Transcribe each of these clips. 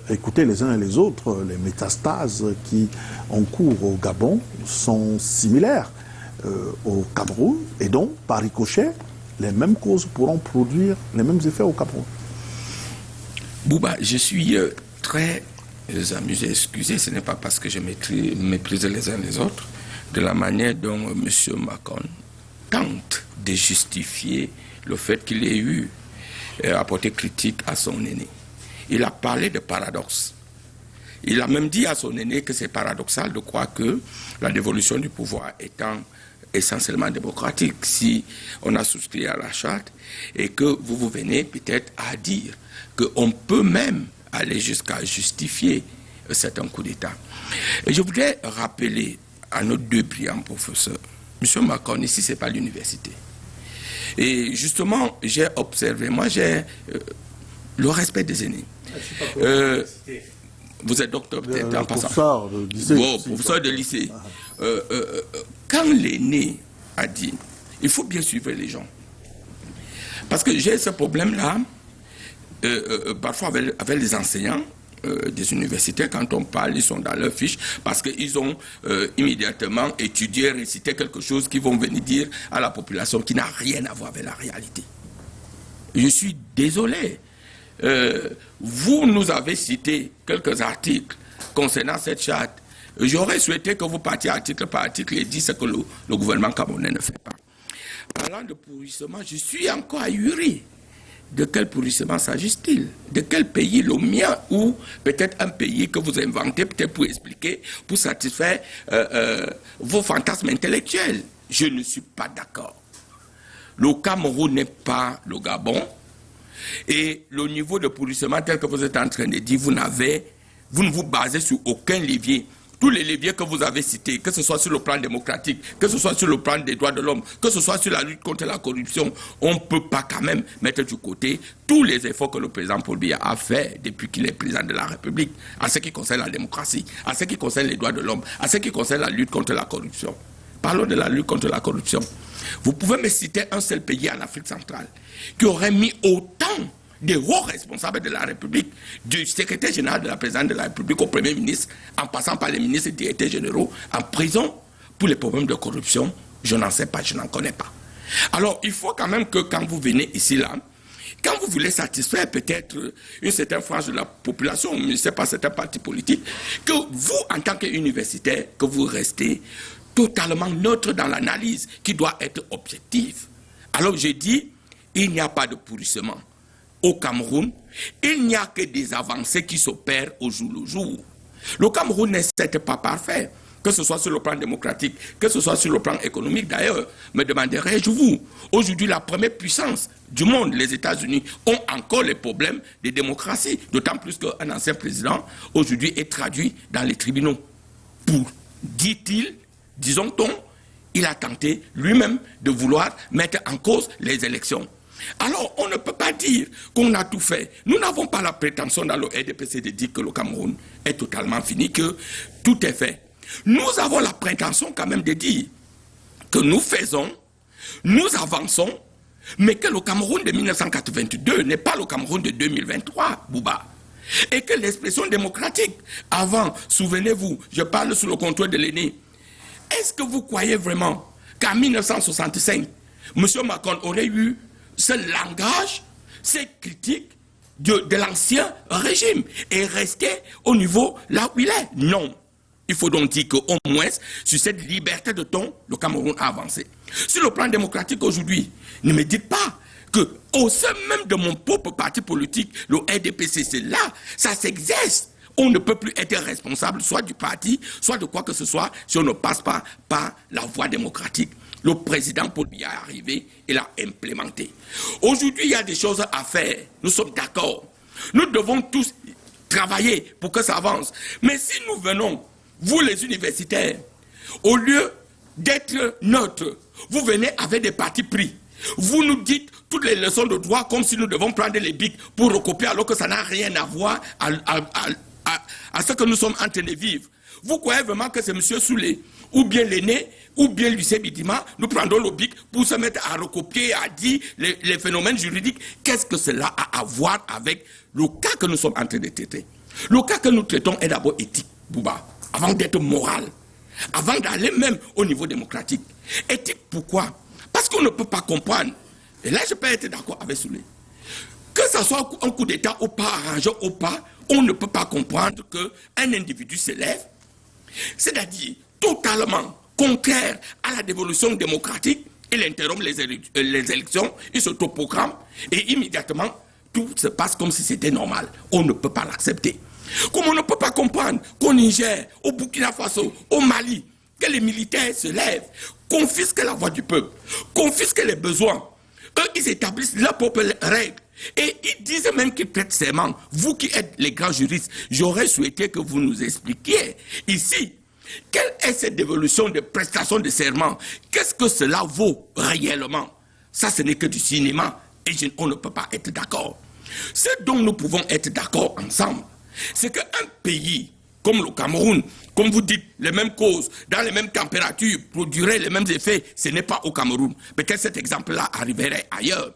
écoutez les uns et les autres, les métastases qui ont cours au Gabon sont similaires au Cameroun, et donc, par ricochet, les mêmes causes pourront produire les mêmes effets au Cameroun. Bouba, je suis très amusé, excusez, ce n'est pas parce que je méprise les uns les autres, de la manière dont M. Macron tente de justifier le fait qu'il ait eu apporté critique à son aîné. Il a parlé de paradoxe. Il a même dit à son aîné que c'est paradoxal de croire que la dévolution du pouvoir étant essentiellement démocratique, si on a souscrit à la charte, et que vous venez peut-être à dire qu'on peut même aller jusqu'à justifier certains coups d'État. Et je voudrais rappeler à nos deux brillants professeurs, M. Macron, ici, ce n'est pas l'université. Et justement, j'ai observé, moi j'ai le respect des aînés. Vous êtes docteur peut-être en passant. Professeur de lycée. Bon, professeur de lycée. Quand l'aîné a dit, il faut bien suivre les gens. Parce que j'ai ce problème-là, parfois avec les enseignants des universités, quand on parle, ils sont dans leur fiche, parce qu'ils ont immédiatement étudié, récité quelque chose qu'ils vont venir dire à la population qui n'a rien à voir avec la réalité. Je suis désolé. Vous nous avez cité quelques articles concernant cette charte. J'aurais souhaité que vous partiez article par article et dites ce que le gouvernement camerounais ne fait pas. Parlant de pourrissement, je suis encore ahuri. De quel pourrissement s'agit-il? De quel pays? Le mien ou peut-être un pays que vous inventez peut-être pour expliquer, pour satisfaire vos fantasmes intellectuels? Je ne suis pas d'accord. Le Cameroun n'est pas le Gabon. Et le niveau de pourrissement tel que vous êtes en train de dire, vous ne vous basez sur aucun levier. Tous les leviers que vous avez cités, que ce soit sur le plan démocratique, que ce soit sur le plan des droits de l'homme, que ce soit sur la lutte contre la corruption, on ne peut pas quand même mettre du côté tous les efforts que le président Paul Biya a fait depuis qu'il est président de la République, en ce qui concerne la démocratie, en ce qui concerne les droits de l'homme, en ce qui concerne la lutte contre la corruption. Parlons de la lutte contre la corruption. Vous pouvez me citer un seul pays en Afrique centrale qui aurait mis autant des hauts responsables de la République, du secrétaire général de la présidente de la République au Premier ministre, en passant par les ministres et directeurs généraux, en prison pour les problèmes de corruption? Je n'en sais pas, je n'en connais pas. Alors, il faut quand même que quand vous venez ici, là, quand vous voulez satisfaire peut-être une certaine frange de la population, je ne sais pas, certains partis politiques, que vous, en tant qu'universitaire, que vous restez totalement neutre dans l'analyse qui doit être objective. Alors, j'ai dit, il n'y a pas de pourrissement au Cameroun, il n'y a que des avancées qui s'opèrent au jour le jour. Le Cameroun n'est certes pas parfait, que ce soit sur le plan démocratique, que ce soit sur le plan économique. D'ailleurs, me demanderais-je vous, aujourd'hui la première puissance du monde, les États-Unis, ont encore les problèmes de démocratie, d'autant plus qu'un ancien président, aujourd'hui, est traduit dans les tribunaux. Pour, dit-il, disons-t-on, il a tenté lui-même de vouloir mettre en cause les élections. Alors, on ne peut pas dire qu'on a tout fait. Nous n'avons pas la prétention dans le RDPC de dire que le Cameroun est totalement fini, que tout est fait. Nous avons la prétention quand même de dire que nous faisons, nous avançons, mais que le Cameroun de 1982 n'est pas le Cameroun de 2023, Bouba. Et que l'expression démocratique, avant, souvenez-vous, je parle sous le contrôle de l'aîné. Est-ce que vous croyez vraiment qu'en 1965, M. Macron aurait eu ce langage, ces critiques de l'ancien régime et rester au niveau là où il est? Non. Il faut donc dire qu'au moins, sur cette liberté de ton, le Cameroun a avancé. Sur le plan démocratique aujourd'hui, ne me dites pas qu'au sein même de mon propre parti politique, le RDPC, c'est là, ça s'exerce. On ne peut plus être responsable soit du parti, soit de quoi que ce soit, si on ne passe pas par la voie démocratique. Le président Paul Biya est arrivé et l'a implémenté. Aujourd'hui, il y a des choses à faire. Nous sommes d'accord. Nous devons tous travailler pour que ça avance. Mais si nous venons, vous les universitaires, au lieu d'être neutres, vous venez avec des partis pris. Vous nous dites toutes les leçons de droit comme si nous devons prendre les bics pour recopier alors que ça n'a rien à voir à ce que nous sommes en train de vivre. Vous croyez vraiment que c'est M. Soulé, ou bien l'aîné, ou bien Lucien Bidima, nous prendrons le bic pour se mettre à recopier, à dire les phénomènes juridiques? Qu'est-ce que cela a à voir avec le cas que nous sommes en train de traiter? Le cas que nous traitons est d'abord éthique, Bouba, avant d'être moral, avant d'aller même au niveau démocratique. Éthique, pourquoi? Parce qu'on ne peut pas comprendre, et là je peux être d'accord avec Soulé, que ce soit un coup d'État ou pas, arrangé ou pas, on ne peut pas comprendre qu'un individu s'élève, c'est-à-dire totalement contraire à la dévolution démocratique, il interrompt les élections, il s'autoproclame, et immédiatement, tout se passe comme si c'était normal. On ne peut pas l'accepter. Comme on ne peut pas comprendre qu'au Niger, au Burkina Faso, au Mali, que les militaires se lèvent, confisquent la voix du peuple, confisquent les besoins. Eux, ils établissent leurs propres règles. Et ils disent même qu'ils prêtent serment. Vous qui êtes les grands juristes, j'aurais souhaité que vous nous expliquiez ici, quelle est cette dévolution de prestations de serment? Qu'est-ce que cela vaut réellement? Ça, ce n'est que du cinéma et on ne peut pas être d'accord. Ce dont nous pouvons être d'accord ensemble, c'est qu'un pays comme le Cameroun, comme vous dites, les mêmes causes, dans les mêmes températures, produiraient les mêmes effets, ce n'est pas au Cameroun. Peut-être cet exemple-là arriverait ailleurs.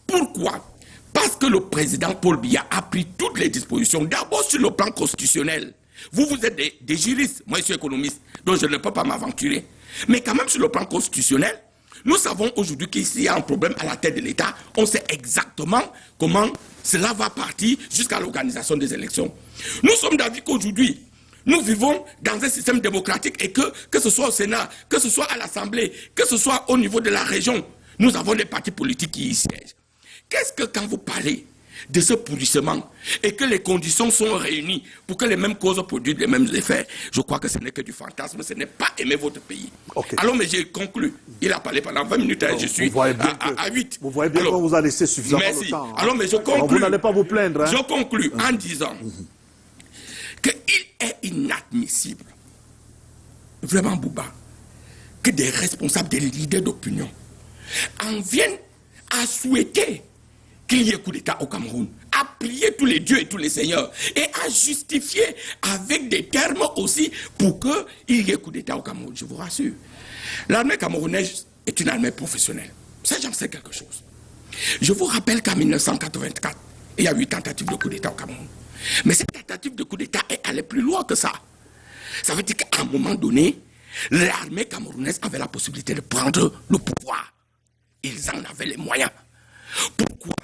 Pourquoi? Parce que le président Paul Biya a pris toutes les dispositions, d'abord sur le plan constitutionnel. Vous êtes des juristes, moi je suis économiste, donc je ne peux pas m'aventurer. Mais quand même sur le plan constitutionnel, nous savons aujourd'hui qu'ici il y a un problème à la tête de l'État. On sait exactement comment cela va partir jusqu'à l'organisation des élections. Nous sommes d'avis qu'aujourd'hui, nous vivons dans un système démocratique et que ce soit au Sénat, que ce soit à l'Assemblée, que ce soit au niveau de la région, nous avons des partis politiques qui y siègent. Qu'est-ce que quand vous parlez de ce pourrissement et que les conditions sont réunies pour que les mêmes causes produisent les mêmes effets, je crois que ce n'est que du fantasme, ce n'est pas aimer votre pays. Okay. Alors, mais j'ai conclu. Il a parlé pendant 20 minutes et je suis à 8. Vous voyez bien qu'on vous a laissé suffisamment de temps. Alors, mais je conclus. Alors, vous n'allez pas vous plaindre. Hein? Je conclus en disant qu'il est inadmissible, vraiment Bouba, que des responsables, des leaders d'opinion en viennent à souhaiter qu'il y ait coup d'État au Cameroun, à prier tous les dieux et tous les seigneurs, et à justifier avec des termes aussi pour qu'il y ait coup d'État au Cameroun. Je vous rassure. L'armée camerounaise est une armée professionnelle. Ça, j'en sais quelque chose. Je vous rappelle qu'en 1984, il y a eu tentatives de coup d'État au Cameroun. Mais cette tentative de coup d'État est allée plus loin que ça. Ça veut dire qu'à un moment donné, l'armée camerounaise avait la possibilité de prendre le pouvoir. Ils en avaient les moyens. Pourquoi?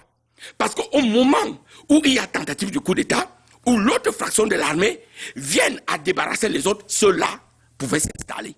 Parce qu'au moment où il y a tentative de coup d'État, où l'autre fraction de l'armée vienne à débarrasser les autres, cela pouvait s'installer.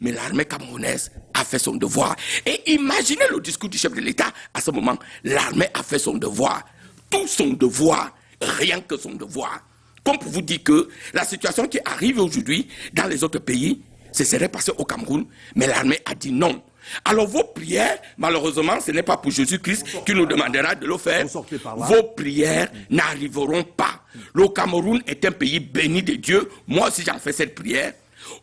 Mais l'armée camerounaise a fait son devoir. Et imaginez le discours du chef de l'État à ce moment. L'armée a fait son devoir. Tout son devoir, rien que son devoir. Comme pour vous dire que la situation qui arrive aujourd'hui dans les autres pays, ce serait passé au Cameroun, mais l'armée a dit non. Alors vos prières, malheureusement, ce n'est pas pour Jésus-Christ qui nous demandera de le faire. Vos prières n'arriveront pas. Le Cameroun est un pays béni de Dieu. Moi aussi, j'en fais cette prière.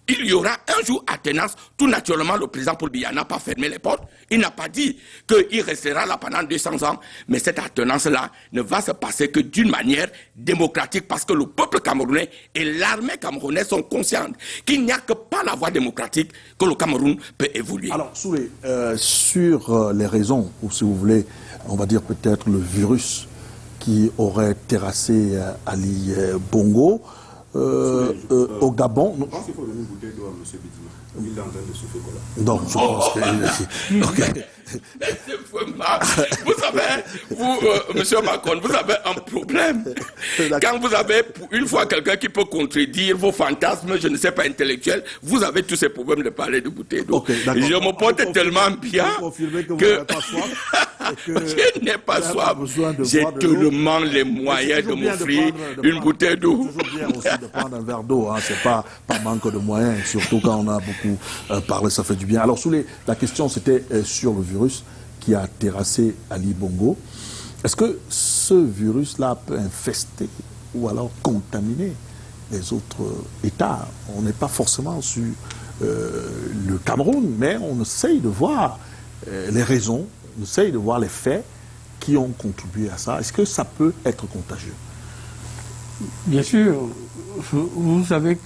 Il y aura un jour attenance. Tout naturellement, le président Paul Biya n'a pas fermé les portes. Il n'a pas dit qu'il restera là pendant 200 ans. Mais cette attenance-là ne va se passer que d'une manière démocratique parce que le peuple camerounais et l'armée camerounaise sont conscients qu'il n'y a que par la voie démocratique que le Cameroun peut évoluer. Alors, Soulé, sur les raisons, ou si vous voulez, on va dire peut-être le virus qui aurait terrassé Ali Bongo, au Gabon. Je pense qu'il faut donner une bouteille d'eau à M. Bidima. Il est en train de souffler quoi là. Non, je pense que... Okay. Vous savez, vous, monsieur Macron, vous avez un problème. Quand vous avez une fois quelqu'un qui peut contredire vos fantasmes, je ne sais pas, intellectuels, vous avez tous ces problèmes de parler de bouteille d'eau. Okay, je me porte tellement bien que je n'ai pas soif. J'ai tellement les moyens de m'offrir une bouteille d'eau. C'est toujours bien aussi de prendre un verre d'eau, hein. C'est pas manque de moyens, surtout quand on a beaucoup parlé, ça fait du bien. Alors, Soulé, la question c'était sur le virus qui a terrassé Ali Bongo. Est-ce que ce virus-là peut infester ou alors contaminer les autres États? On n'est pas forcément sur le Cameroun, mais on essaye de voir les raisons, on essaye de voir les faits qui ont contribué à ça. Est-ce que ça peut être contagieux? Bien sûr. Vous savez